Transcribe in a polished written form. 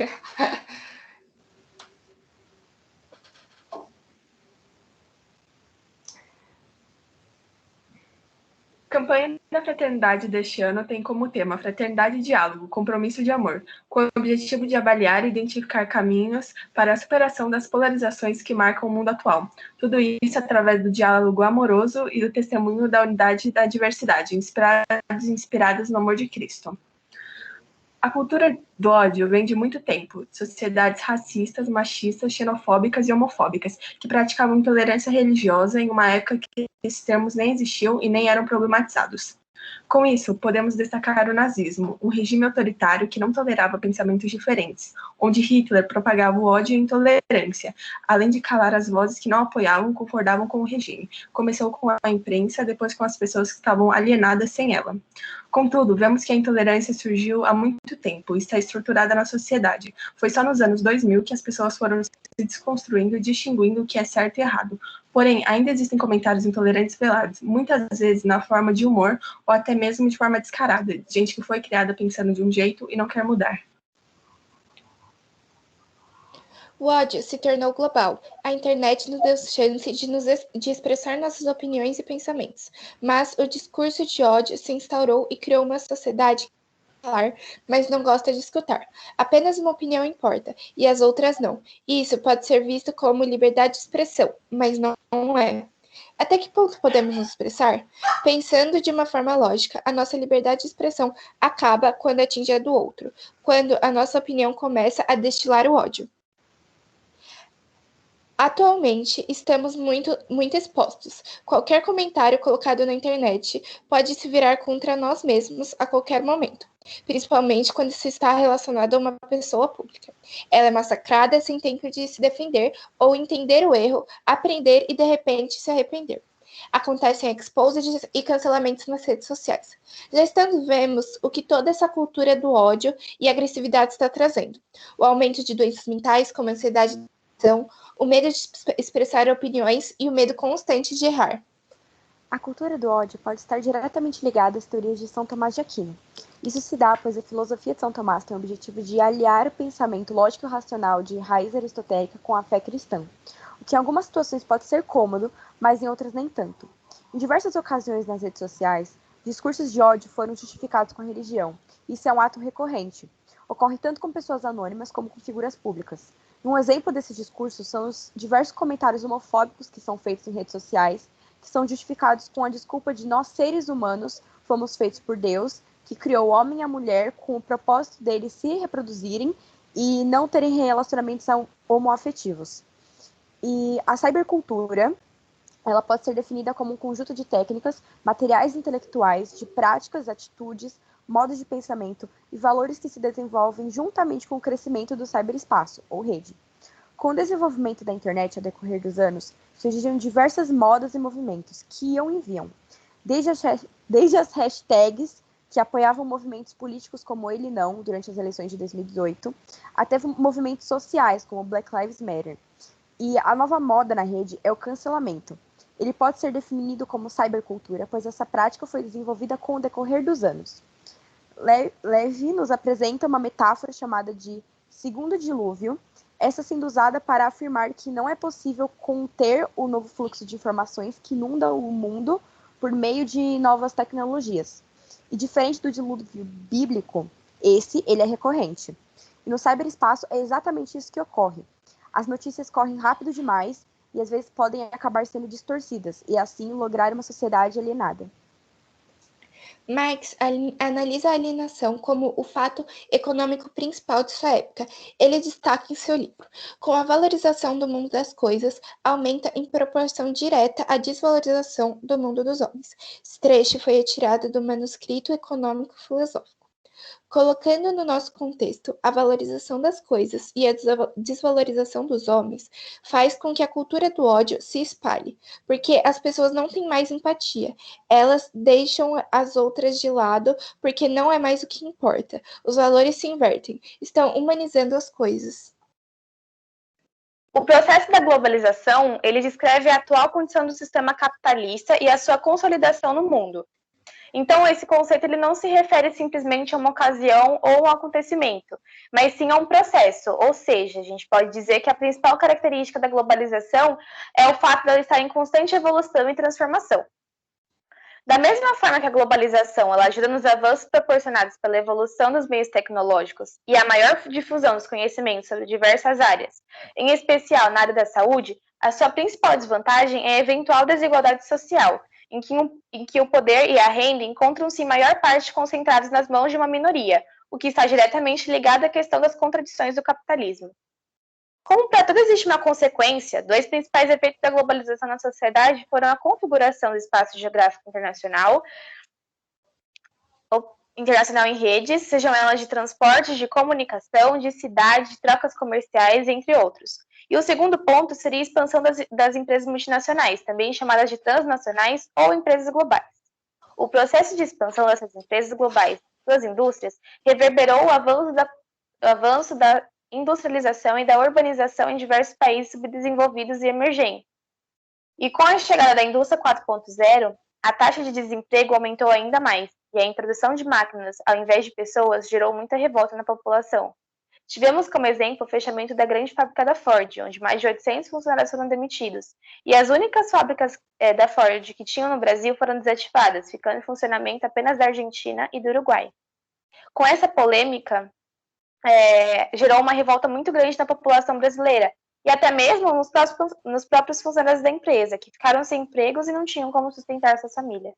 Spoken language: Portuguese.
A campanha da fraternidade deste ano tem como tema Fraternidade e Diálogo, Compromisso de Amor, com o objetivo de avaliar e identificar caminhos para a superação das polarizações que marcam o mundo atual. Tudo isso através do diálogo amoroso e do testemunho da unidade e da diversidade, inspiradas no amor de Cristo. A cultura do ódio vem de muito tempo, sociedades racistas, machistas, xenofóbicas e homofóbicas, que praticavam intolerância religiosa em uma época que esses termos nem existiam e nem eram problematizados. Com isso, podemos destacar o nazismo, um regime autoritário que não tolerava pensamentos diferentes, onde Hitler propagava o ódio e a intolerância, além de calar as vozes que não apoiavam ou concordavam com o regime. Começou com a imprensa, depois com as pessoas que estavam alienadas sem ela. Contudo, vemos que a intolerância surgiu há muito tempo e está estruturada na sociedade. Foi só nos anos 2000 que as pessoas foram se desconstruindo e distinguindo o que é certo e errado. Porém, ainda existem comentários intolerantes velados, muitas vezes na forma de humor ou até mesmo de forma descarada, de gente que foi criada pensando de um jeito e não quer mudar. O ódio se tornou global. A internet nos deu chance de expressar nossas opiniões e pensamentos. Mas o discurso de ódio se instaurou e criou uma sociedade que quer falar, mas não gosta de escutar. Apenas uma opinião importa, e as outras não. E isso pode ser visto como liberdade de expressão, mas não é. Até que ponto podemos nos expressar? Pensando de uma forma lógica, a nossa liberdade de expressão acaba quando atinge a do outro, quando a nossa opinião começa a destilar o ódio. Atualmente, estamos muito expostos. Qualquer comentário colocado na internet pode se virar contra nós mesmos a qualquer momento, principalmente quando se está relacionado a uma pessoa pública. Ela é massacrada sem tempo de se defender ou entender o erro, aprender e, de repente, se arrepender. Acontecem exposeds e cancelamentos nas redes sociais. Já vemos o que toda essa cultura do ódio e agressividade está trazendo. O aumento de doenças mentais, como ansiedade, o medo de expressar opiniões e o medo constante de errar. A cultura do ódio pode estar diretamente ligada às teorias de São Tomás de Aquino. Isso se dá pois a filosofia de São Tomás tem o objetivo de aliar o pensamento lógico e racional de raiz aristotélica com a fé cristã, o que em algumas situações pode ser cômodo, mas em outras nem tanto. Em diversas ocasiões nas redes sociais, discursos de ódio foram justificados com a religião. Isso é um ato recorrente. Ocorre tanto com pessoas anônimas como com figuras públicas. Um exemplo desses discursos são os diversos comentários homofóbicos que são feitos em redes sociais, que são justificados com a desculpa de nós, seres humanos, fomos feitos por Deus, que criou o homem e a mulher com o propósito deles se reproduzirem e não terem relacionamentos homoafetivos. E a cybercultura, ela pode ser definida como um conjunto de técnicas, materiais intelectuais, de práticas, atitudes, modos de pensamento e valores que se desenvolvem juntamente com o crescimento do cyberespaço, ou rede. Com o desenvolvimento da internet ao decorrer dos anos, surgiram diversas modas e movimentos que iam e vinham, desde as hashtags que apoiavam movimentos políticos como Ele Não, durante as eleições de 2018, até movimentos sociais como Black Lives Matter. E a nova moda na rede é o cancelamento. Ele pode ser definido como cybercultura, pois essa prática foi desenvolvida com o decorrer dos anos. Levi nos apresenta uma metáfora chamada de segundo dilúvio, essa sendo usada para afirmar que não é possível conter o novo fluxo de informações que inunda o mundo por meio de novas tecnologias. E diferente do dilúvio bíblico, ele é recorrente. E no cyberespaço é exatamente isso que ocorre. As notícias correm rápido demais e às vezes podem acabar sendo distorcidas e assim lograr uma sociedade alienada. Marx analisa a alienação como o fato econômico principal de sua época. Ele destaca em seu livro: com a valorização do mundo das coisas, aumenta em proporção direta a desvalorização do mundo dos homens. Esse trecho foi retirado do manuscrito econômico-filosófico. Colocando no nosso contexto, a valorização das coisas e a desvalorização dos homens faz com que a cultura do ódio se espalhe, porque as pessoas não têm mais empatia, elas deixam as outras de lado porque não é mais o que importa. Os valores se invertem, estão humanizando as coisas. O processo da globalização, ele descreve a atual condição do sistema capitalista e a sua consolidação no mundo. Então, esse conceito ele não se refere simplesmente a uma ocasião ou um acontecimento, mas sim a um processo. Ou seja, a gente pode dizer que a principal característica da globalização é o fato dela estar em constante evolução e transformação. Da mesma forma que a globalização ela ajuda nos avanços proporcionados pela evolução dos meios tecnológicos e a maior difusão dos conhecimentos sobre diversas áreas, em especial na área da saúde, a sua principal desvantagem é a eventual desigualdade social, em que o poder e a renda encontram-se em maior parte concentrados nas mãos de uma minoria, o que está diretamente ligado à questão das contradições do capitalismo. Como para tudo existe uma consequência, dois principais efeitos da globalização na sociedade foram a configuração do espaço geográfico internacional em redes, sejam elas de transporte, de comunicação, de cidade, de trocas comerciais, entre outros. E o segundo ponto seria a expansão das empresas multinacionais, também chamadas de transnacionais ou empresas globais. O processo de expansão dessas empresas globais e suas indústrias reverberou o avanço da industrialização e da urbanização em diversos países subdesenvolvidos e emergentes. E com a chegada da indústria 4.0, a taxa de desemprego aumentou ainda mais, e a introdução de máquinas ao invés de pessoas gerou muita revolta na população. Tivemos como exemplo o fechamento da grande fábrica da Ford, onde mais de 800 funcionários foram demitidos, e as únicas fábricas da Ford que tinham no Brasil foram desativadas, ficando em funcionamento apenas da Argentina e do Uruguai. Com essa polêmica, gerou uma revolta muito grande na população brasileira, e até mesmo nos próprios funcionários da empresa, que ficaram sem empregos e não tinham como sustentar sua família.